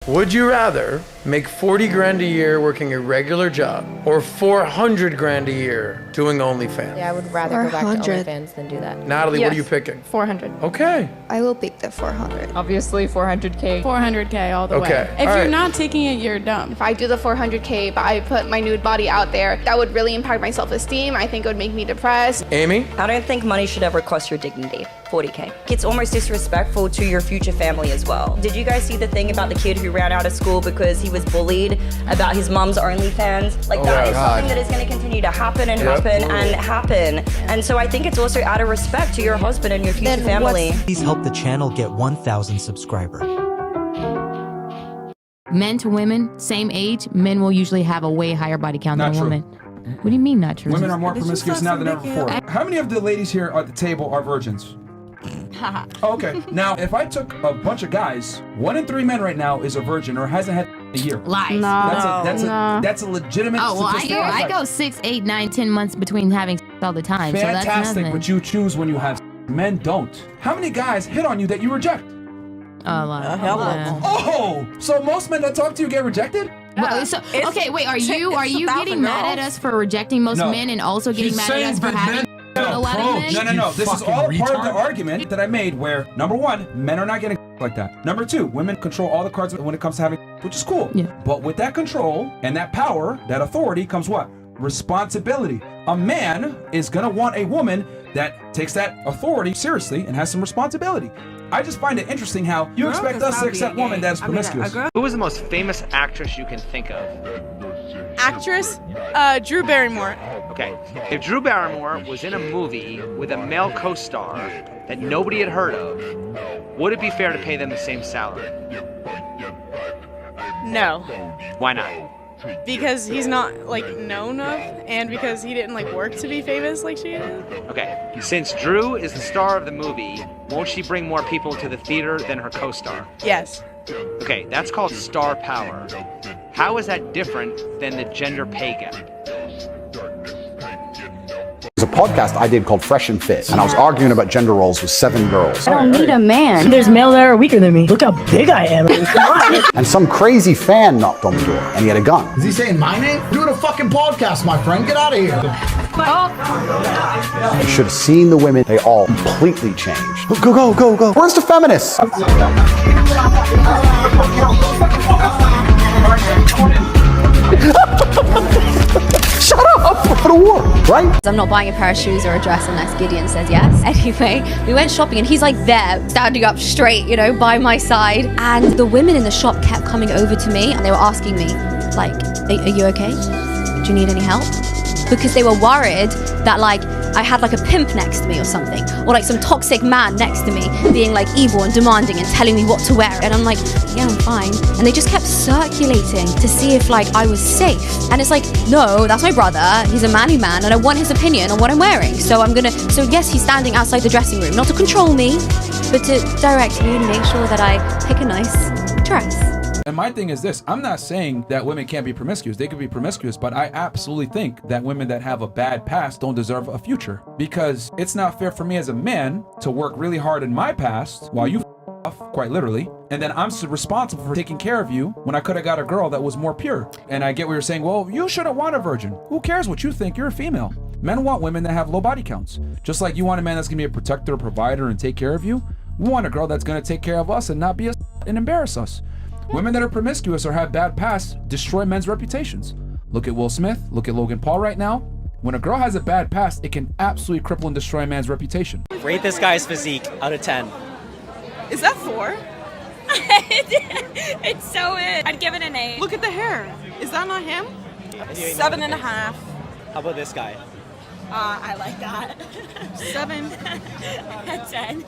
Would you rather make 40 grand a year working a regular job or 400 grand a year doing OnlyFans? Yeah, I would rather go back to OnlyFans than do that. Natalie, what are you picking? 400. Okay. I will pick the 400. Obviously 400K. 400K all the way. If you're not taking it, you're dumb. If I do the 400K, but I put my nude body out there, that would really impact my self-esteem. I think it would make me depressed. Amy? I don't think money should ever cost your dignity. 40K. It's almost disrespectful to your future family as well. Did you guys see the thing about the kid who ran out of school because he was bullied about his mom's OnlyFans? Like that is something that is going to continue to happen and happen. And so I think it's also out of respect to your husband and your future family. Please help the channel get 1,000 subscribers. Men to women, same age, men will usually have a way higher body count than a woman. What do you mean not true? Women are more promiscuous now than ever before. How many of the ladies here at the table are virgins? Okay. Now, if I took a bunch of guys, 1 in 3 men right now is a virgin or hasn't had a year. Lies. That's a legitimate statistic. I go 6, 8, 9, 10 months between having sex all the time. Fantastic, so that's nothing. but you choose when you have sex. Men don't. How many guys hit on you that you reject? A lot. Oh, so most men that talk to you get rejected? Well, okay, wait. Are you getting mad at us for rejecting most men and also getting mad at us for having a lot of men? No. This is all part of the argument that I made where, number one, men are not getting like that. Number two, women control all the cards when it comes to having, which is cool. Yeah. But with that control and that power, that authority comes what? Responsibility. A man is gonna want a woman that takes that authority seriously and has some responsibility. I just find it interesting how you expect us to accept women that's promiscuous. Who is the most famous actress you can think of? Actress? Drew Barrymore. Okay, if Drew Barrymore was in a movie with a male co-star that nobody had heard of, would it be fair to pay them the same salary? No. Why not? Because he's not, like, known of, and because he didn't, like, work to be famous like she is. Okay, since Drew is the star of the movie, won't she bring more people to the theater than her co-star? Yes. Okay, that's called star power. How is that different than the gender pay gap? There's a podcast I did called Fresh and Fit, and I was arguing about gender roles with 7 girls. I don't need a man. There's males that are weaker than me. Look how big I am. And some crazy fan knocked on the door, and he had a gun. Is he saying my name? Doing a fucking podcast, my friend. Get out of here. You should have seen the women. They all completely changed. Go. Where's the feminists? Shut up! For the war, right? I'm not buying a pair of shoes or a dress unless Gideon says yes. Anyway, we went shopping and he's like there, standing up straight, you know, by my side. And the women in the shop kept coming over to me and they were asking me, like, are you okay? Do you need any help? Because they were worried that, like, I had like a pimp next to me or something, or like some toxic man next to me being like evil and demanding and telling me what to wear. And I'm like, yeah, I'm fine. And they just kept circulating to see if like I was safe. And it's like, no, that's my brother. He's a manly man and I want his opinion on what I'm wearing. So yes, he's standing outside the dressing room, not to control me, but to direct me and make sure that I pick a nice dress. And my thing is this, I'm not saying that women can't be promiscuous. They could be promiscuous, but I absolutely think that women that have a bad past don't deserve a future. Because it's not fair for me as a man to work really hard in my past while you off, quite literally, and then I'm responsible for taking care of you when I could have got a girl that was more pure. And I get what you're saying, well, you shouldn't want a virgin. Who cares what you think? You're a female. Men want women that have low body counts. Just like you want a man that's gonna be a protector, a provider, and take care of you. We want a girl that's gonna take care of us and not be and embarrass us. Women that are promiscuous or have bad pasts destroy men's reputations. Look at Will Smith, look at Logan Paul right now. When a girl has a bad past, it can absolutely cripple and destroy a man's reputation. Rate this guy's physique out of 10. Is that Thor? It's so it. I'd give it an 8. Look at the hair. Is that not him? 7.5. How about this guy? I like that. 7. A 10.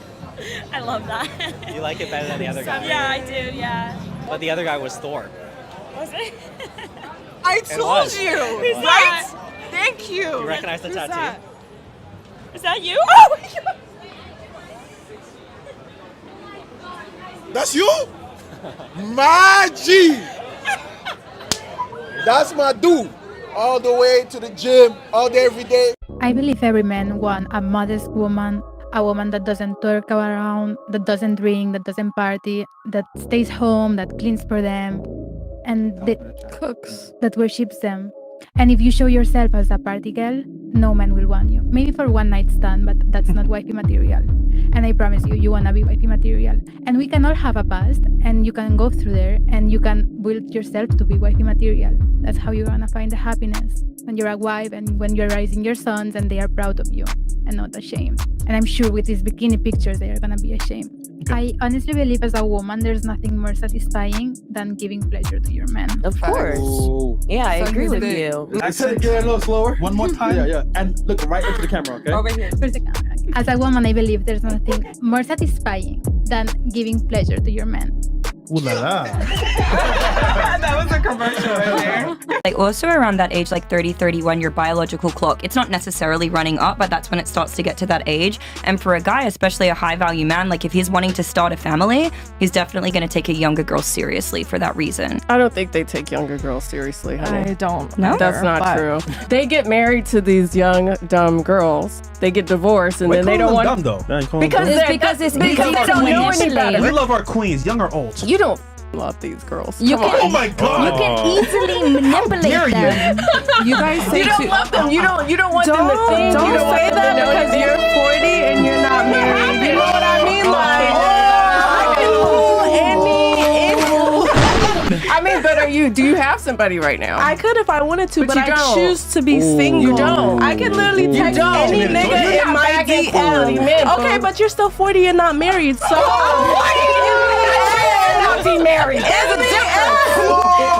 I love that. You like it better than the other guy? Yeah, I do, yeah. But the other guy was Thor. Was it? I told you! Who's right? that? Thank you! You recognize the Who's tattoo? That? Is that you? Oh my god! That's you? My G! That's my dude. All the way to the gym, all day, every day. I believe every man wants a modest woman, a woman that doesn't twerk around, that doesn't drink, that doesn't party, that stays home, that cleans for them, and that cooks, that worships them. And if you show yourself as a party girl, no man will want you. Maybe for one night stand, but that's not wifey material. And I promise you, you wanna be wifey material. And we can all have a past, and you can go through there, and you can build yourself to be wifey material. That's how you're gonna find the happiness. When you're a wife and when you're raising your sons and they are proud of you and not ashamed. And I'm sure with these bikini pictures, they are gonna be ashamed. I honestly believe as a woman, there's nothing more satisfying than giving pleasure to your man. Of course. Ooh. Yeah, I agree with you. I said it a little slower. One more time. Yeah. And look right into the camera, okay? Over here. Where's the camera? As a woman, I believe there's nothing more satisfying than giving pleasure to your man. Ooh la la. That was a commercial right there. Like also around that age, like 30, 31, your biological clock, it's not necessarily running up, but that's when it starts to get to that age. And for a guy, especially a high value man, like if he's wanting to start a family, he's definitely going to take a younger girl seriously for that reason. I don't think they take younger girls seriously, honey. I don't. No? That's not true. They get married to these young, dumb girls. They get divorced and then they don't want... dumb, though. Because they don't know any better. We love our queens, young or old. You don't love these girls. Oh my God. You can easily manipulate them. You guys say You don't love them. You don't want them to think. Don't you don't say want them that to know because you're 40 and you're not married. You know what I mean? Like, I can fool any. I mean, but do you have somebody right now? I could if I wanted to, but you I don't. choose to be single. You don't. I can literally text any nigga in my DM. Okay, but you're still 40 and not married, so. Not be married. There's a difference.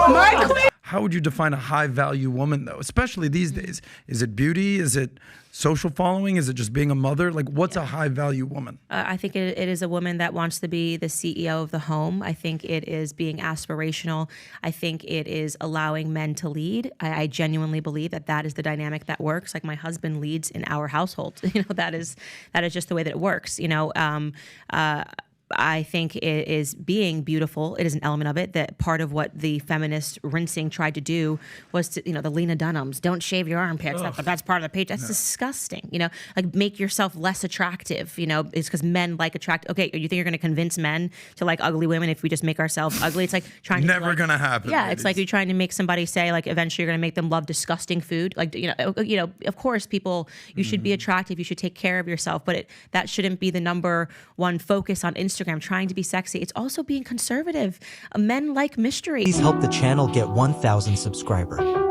My queen. How would you define a high value woman though, especially these days? Is it beauty? Is it social following? Is it just being a mother? Like what's a high value woman? I think it is a woman that wants to be the CEO of the home. I think it is being aspirational. I think it is allowing men to lead. I genuinely believe that is the dynamic that works. Like my husband leads in our household. You know, that is just the way that it works. You know, I think it is being beautiful. It is an element of it. That part of what the feminist rinsing tried to do was to, you know, the Lena Dunhams, don't shave your armpits. That's part of the page. That's disgusting. You know, like make yourself less attractive. You know, it's because men like attract. Okay, you think you're going to convince men to like ugly women if we just make ourselves ugly? It's like trying to never gonna happen. Yeah, ladies. it's like you're trying to make somebody say like eventually you're going to make them love disgusting food. Like you know, of course, people you should be attractive. You should take care of yourself, but that shouldn't be the number one focus on Instagram. Trying to be sexy. It's also being conservative. Men like mystery. Please help the channel get 1,000 subscribers.